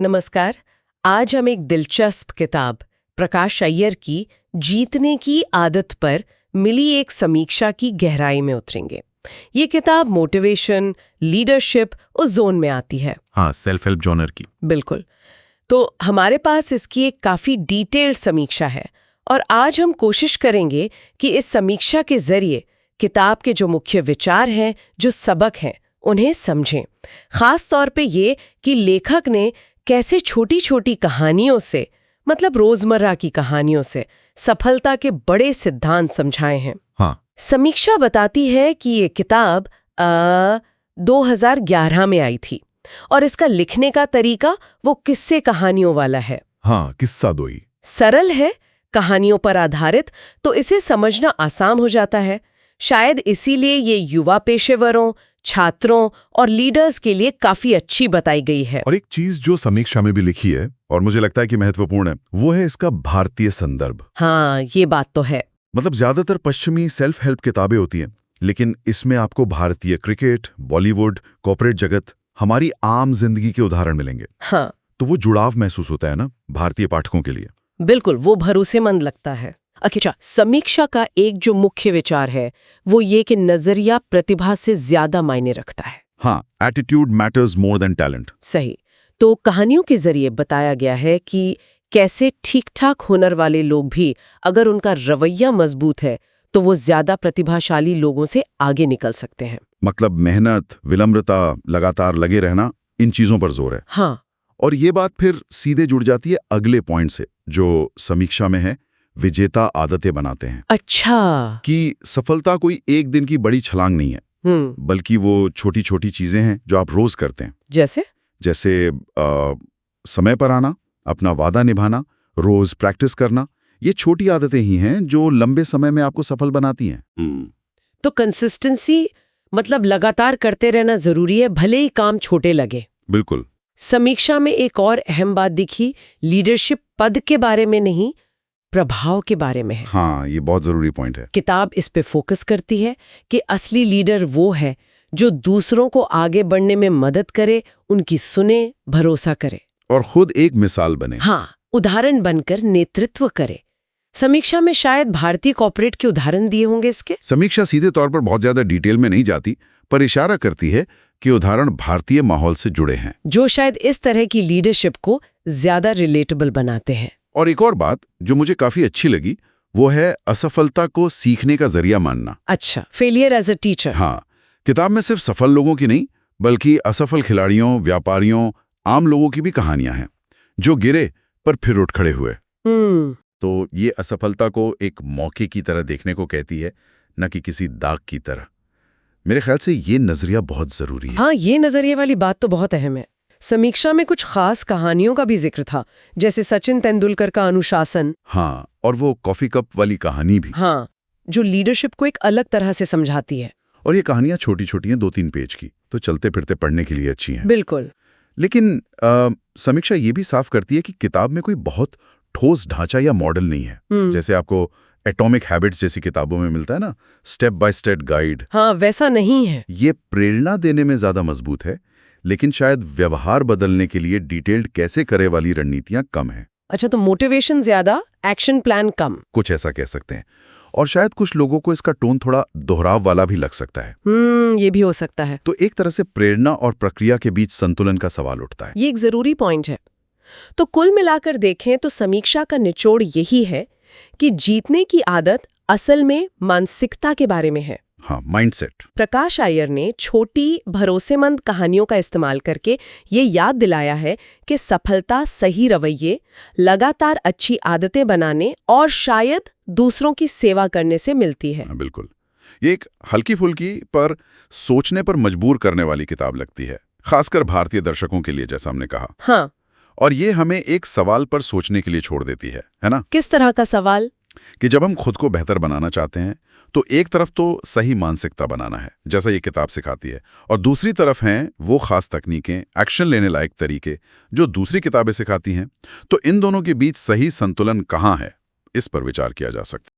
नमस्कार। आज हम एक दिलचस्प किताब प्रकाश अय्यर की जीतने की आदत पर मिली एक समीक्षा की गहराई में उतरेंगे। ये किताब मोटिवेशन, लीडरशिप उस जोन में आती है। हाँ, सेल्फ हेल्प जॉनर की। बिल्कुल। तो हमारे पास इसकी एक काफी डिटेल्ड समीक्षा है और आज हम कोशिश करेंगे कि इस समीक्षा के जरिए किताब के जो मुख्य विचार हैं, जो सबक हैं, उन्हें समझें। खास तौर पे ये कि लेखक ने कैसे छोटी छोटी कहानियों से, मतलब रोजमर्रा की कहानियों से, सफलता के बड़े सिद्धांत समझाए हैं। हाँ। समीक्षा बताती है कि ये किताब 2011 में आई थी और इसका लिखने का तरीका वो किस्से कहानियों वाला है। हाँ, किस्सा दोई। सरल है, कहानियों पर आधारित, तो इसे समझना आसान हो जाता है। शायद इसीलिए ये युवा पेशेवरों, छात्रों और लीडर्स के लिए काफी अच्छी बताई गई है। और एक चीज जो समीक्षा में भी लिखी है और मुझे लगता है कि महत्वपूर्ण है, वो है इसका भारतीय संदर्भ। हाँ, ये बात तो है। मतलब ज्यादातर पश्चिमी सेल्फ हेल्प किताबें होती हैं, लेकिन इसमें आपको भारतीय क्रिकेट, बॉलीवुड, कॉर्पोरेट जगत, हमारी आम जिंदगी के उदाहरण मिलेंगे। हाँ, तो वो जुड़ाव महसूस होता है ना भारतीय पाठकों के लिए। बिल्कुल, वो भरोसेमंद लगता है। अच्छा, समीक्षा का एक जो मुख्य विचार है वो ये कि नजरिया प्रतिभा से ज्यादा मायने रखता है। हाँ, attitude matters more than talent. सही। तो कहानियों के जरिए बताया गया है कि कैसे ठीक-ठाक हुनर वाले लोग भी, अगर उनका रवैया मजबूत है, तो वो ज्यादा प्रतिभाशाली लोगों से आगे निकल सकते हैं। मतलब मेहनत, विनम्रता, लगातार लगे रहना, इन चीजों पर जोर है। हाँ, और ये बात फिर सीधे जुड़ जाती है अगले पॉइंट से, जो समीक्षा में है, विजेता आदतें बनाते हैं। अच्छा। कि सफलता कोई एक दिन की बड़ी छलांग नहीं है, बल्कि वो छोटी छोटी चीजें हैं जो आप रोज करते हैं। जैसे समय पर आना, अपना वादा निभाना, रोज प्रैक्टिस करना, ये छोटी आदतें ही हैं जो लंबे समय में आपको सफल बनाती हैं। तो कंसिस्टेंसी मतलब लगातार करते रहना जरूरी है, भले ही काम छोटे लगे। बिल्कुल। समीक्षा में एक और अहम बात दिखी, लीडरशिप पद के बारे में नहीं, प्रभाव के बारे में है। हाँ, ये बहुत जरूरी पॉइंट है। किताब इस पे फोकस करती है कि असली लीडर वो है जो दूसरों को आगे बढ़ने में मदद करे, उनकी सुने, भरोसा करे और खुद एक मिसाल बने। हाँ, उदाहरण बनकर नेतृत्व करे। समीक्षा में शायद भारतीय कॉर्पोरेट के उदाहरण दिए होंगे इसके। समीक्षा सीधे तौर पर बहुत ज्यादा डिटेल में नहीं जाती, पर इशारा करती है कि उदाहरण भारतीय माहौल से जुड़े हैं, जो शायद इस तरह की लीडरशिप को ज्यादा रिलेटेबल बनाते हैं। और एक और बात जो मुझे काफी अच्छी लगी, वो है असफलता को सीखने का जरिया मानना। अच्छा, फेलियर एज अ टीचर। हाँ, किताब में सिर्फ सफल लोगों की नहीं, बल्कि असफल खिलाड़ियों, व्यापारियों, आम लोगों की भी कहानियां हैं, जो गिरे पर फिर उठ खड़े हुए। तो ये असफलता को एक मौके की तरह देखने को कहती है, न कि किसी दाग की तरह। मेरे ख्याल से ये नजरिया बहुत जरूरी है। हाँ, ये नजरिए वाली बात तो बहुत अहम है। समीक्षा में कुछ खास कहानियों का भी जिक्र था, जैसे सचिन तेंदुलकर का अनुशासन। हाँ, और वो कॉफी कप वाली कहानी भी। हाँ, जो लीडरशिप को एक अलग तरह से समझाती है। और ये कहानियां छोटी छोटी हैं, 2-3 पेज की, तो चलते फिरते पढ़ने के लिए अच्छी हैं। बिल्कुल। लेकिन समीक्षा ये भी साफ करती है कि किताब में कोई बहुत ठोस ढांचा या मॉडल नहीं है, जैसे आपको एटॉमिक हैबिट्स जैसी किताबों में मिलता है ना, स्टेप बाय स्टेप गाइड। हाँ, वैसा नहीं है। ये प्रेरणा देने में ज्यादा मजबूत है, लेकिन शायद व्यवहार बदलने के लिए डिटेल्ड कैसे करे वाली रणनीतियां कम है। अच्छा, तो मोटिवेशन ज्यादा, एक्शन प्लान कम। कुछ ऐसा कह सकते हैं। और शायद कुछ लोगों को इसका टोन थोड़ा दोहराव वाला भी लग सकता है। ये भी हो सकता है। तो एक तरह से प्रेरणा और प्रक्रिया के बीच संतुलन का सवाल उठता है। ये एक जरूरी पॉइंट है। तो कुल मिलाकर देखें तो समीक्षा का निचोड़ यही है कि जीतने की आदत असल में मानसिकता के बारे में है। हाँ, माइंडसेट। प्रकाश अय्यर ने छोटी भरोसेमंद कहानियों का इस्तेमाल करके ये याद दिलाया है कि सफलता सही रवैये, लगातार अच्छी आदतें बनाने और शायद दूसरों की सेवा करने से मिलती है। हाँ, बिल्कुल। ये एक हल्की फुल्की पर सोचने पर मजबूर करने वाली किताब लगती है, खासकर भारतीय दर्शकों के लिए, जैसा हमने कहा। हाँ। और ये हमें एक सवाल पर सोचने के लिए छोड़ देती है ना? किस तरह का सवाल? कि जब हम खुद को बेहतर बनाना चाहते हैं, तो एक तरफ तो सही मानसिकता बनाना है, जैसा ये किताब सिखाती है, और दूसरी तरफ हैं वो खास तकनीकें, एक्शन लेने लायक तरीके जो दूसरी किताबें सिखाती हैं। तो इन दोनों के बीच सही संतुलन कहाँ है, इस पर विचार किया जा सकता है।